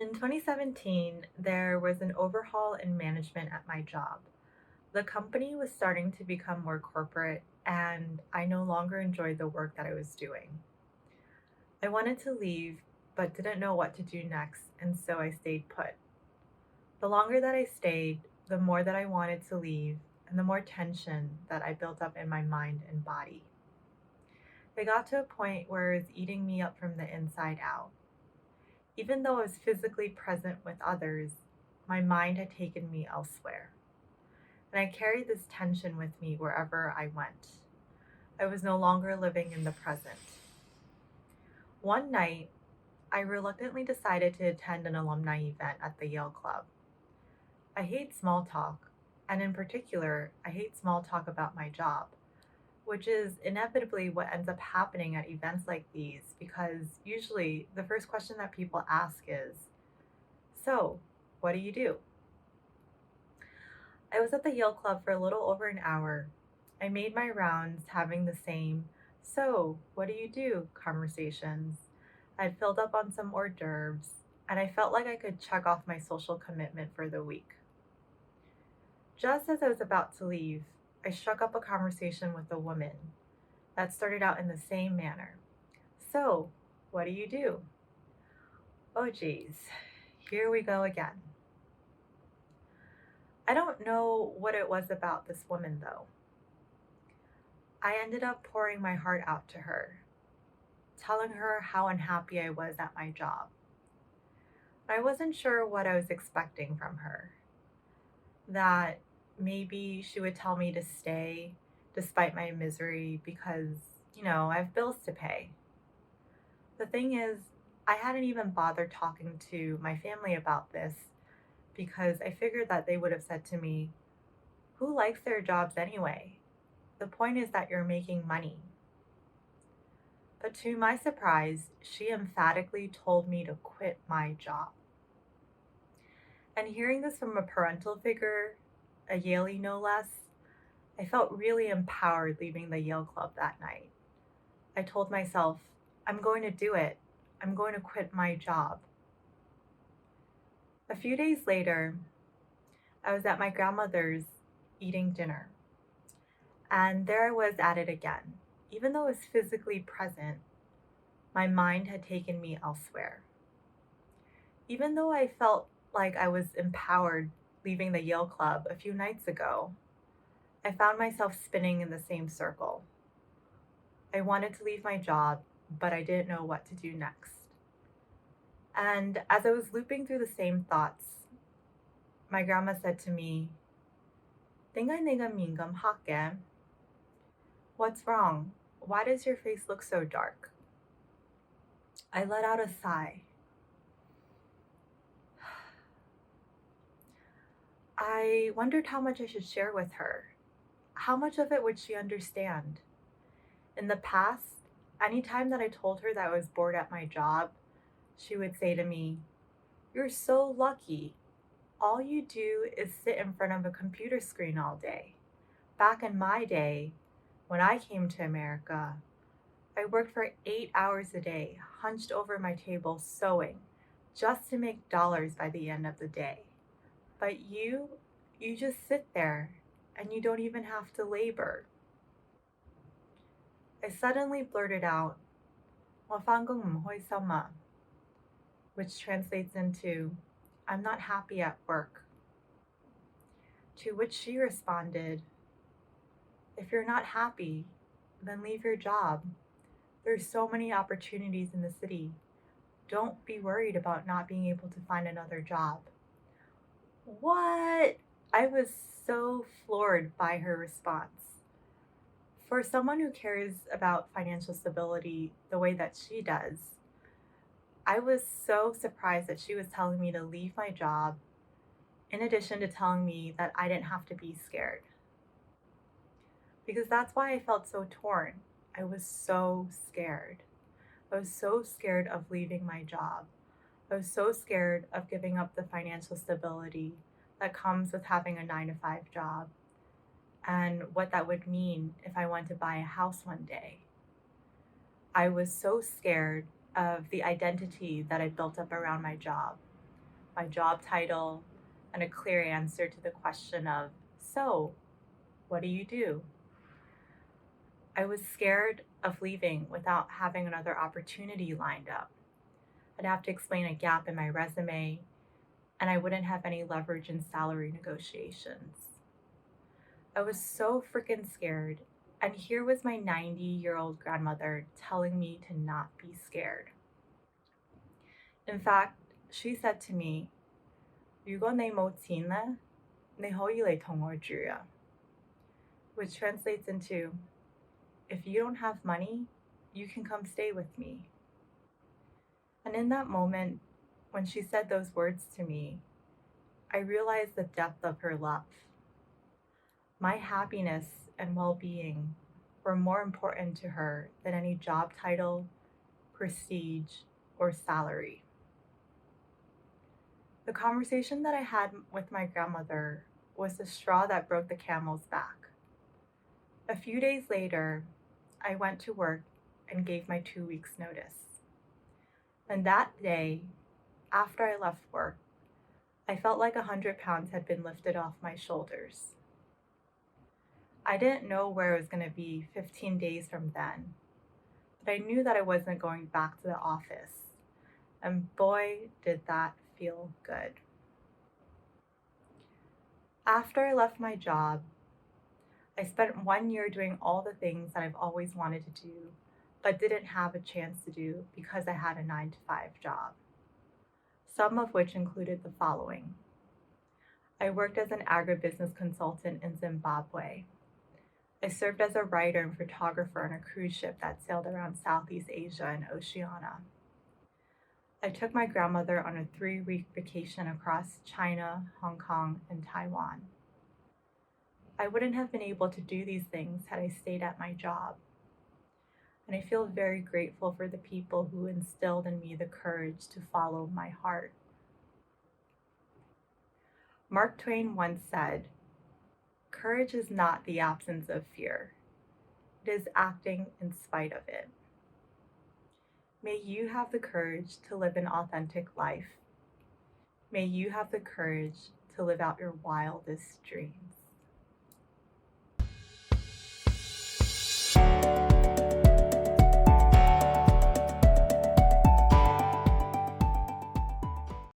In 2017, there was an overhaul in management at my job. The company was starting to become more corporate, and I no longer enjoyed the work that I was doing. I wanted to leave, but didn't know what to do next, and so I stayed put. The longer that I stayed, the more that I wanted to leave, and the more tension that I built up in my mind and body. It got to a point where it was eating me up from the inside out. Even though I was physically present with others, my mind had taken me elsewhere, and I carried this tension with me wherever I went. I was no longer living in the present. One night, I reluctantly decided to attend an alumni event at the Yale Club. I hate small talk, and in particular, I hate small talk about my job, which is inevitably what ends up happening at events like these because usually the first question that people ask is, "So, what do you do?" I was at the Yale Club for a little over an hour. I made my rounds having the same, "So, what do you do?" conversations. I'd filled up on some hors d'oeuvres, and I felt like I could check off my social commitment for the week. Just as I was about to leave, I struck up a conversation with a woman that started out in the same manner. "So, what do you do?" Oh, geez, here we go again. I don't know what it was about this woman, though. I ended up pouring my heart out to her, telling her how unhappy I was at my job. I wasn't sure what I was expecting from her. That maybe she would tell me to stay despite my misery because, I have bills to pay. The thing is, I hadn't even bothered talking to my family about this because I figured that they would have said to me, "Who likes their jobs anyway? The point is that you're making money." But to my surprise, she emphatically told me to quit my job. And hearing this from a parental figure, a Yalie no less, I felt really empowered leaving the Yale Club that night. I told myself, I'm going to do it. I'm going to quit my job. A few days later, I was at my grandmother's eating dinner, and there I was at it again. Even though I was physically present, my mind had taken me elsewhere. Even though I felt like I was empowered leaving the Yale Club a few nights ago, I found myself spinning in the same circle. I wanted to leave my job, but I didn't know what to do next. And as I was looping through the same thoughts, my grandma said to me, "Tingay 내가 민감하게." What's wrong? Why does your face look so dark? I let out a sigh. I wondered how much I should share with her. How much of it would she understand? In the past, anytime that I told her that I was bored at my job, she would say to me, "You're so lucky. All you do is sit in front of a computer screen all day. Back in my day, when I came to America, I worked for 8 hours a day, hunched over my table sewing, just to make dollars by the end of the day. But you just sit there and you don't even have to labor." I suddenly blurted out, "Wafangong sama," which translates into, "I'm not happy at work." To which she responded, "If you're not happy, then leave your job. There's so many opportunities in the city. Don't be worried about not being able to find another job." What? I was so floored by her response. For someone who cares about financial stability the way that she does, I was so surprised that she was telling me to leave my job, in addition to telling me that I didn't have to be scared. Because that's why I felt so torn. I was so scared. I was so scared of leaving my job. I was so scared of giving up the financial stability that comes with having a 9 to 5 job and what that would mean if I went to buy a house one day. I was so scared of the identity that I built up around my job. my job title, and a clear answer to the question of, so, what do you do? I was scared of leaving without having another opportunity lined up. I'd have to explain a gap in my resume, and I wouldn't have any leverage in salary negotiations. I was so freaking scared, and here was my 90-year-old grandmother telling me to not be scared. In fact, she said to me, "如果你冇錢呢，你可以嚟同我住啊," which translates into, "If you don't have money, you can come stay with me." And in that moment, when she said those words to me, I realized the depth of her love. My happiness and well being were more important to her than any job title, prestige, or salary. The conversation that I had with my grandmother was the straw that broke the camel's back. A few days later, I went to work and gave my 2 weeks' notice. And that day, after I left work, I felt like 100 pounds had been lifted off my shoulders. I didn't know where I was going to be 15 days from then, but I knew that I wasn't going back to the office. And boy, did that feel good. After I left my job, I spent 1 year doing all the things that I've always wanted to do, but didn't have a chance to do because I had a 9-to-5 job. Some of which included the following. I worked as an agribusiness consultant in Zimbabwe. I served as a writer and photographer on a cruise ship that sailed around Southeast Asia and Oceania. I took my grandmother on a 3-week vacation across China, Hong Kong, and Taiwan. I wouldn't have been able to do these things had I stayed at my job. And I feel very grateful for the people who instilled in me the courage to follow my heart. Mark Twain once said, "Courage is not the absence of fear. It is acting in spite of it." May you have the courage to live an authentic life. May you have the courage to live out your wildest dreams.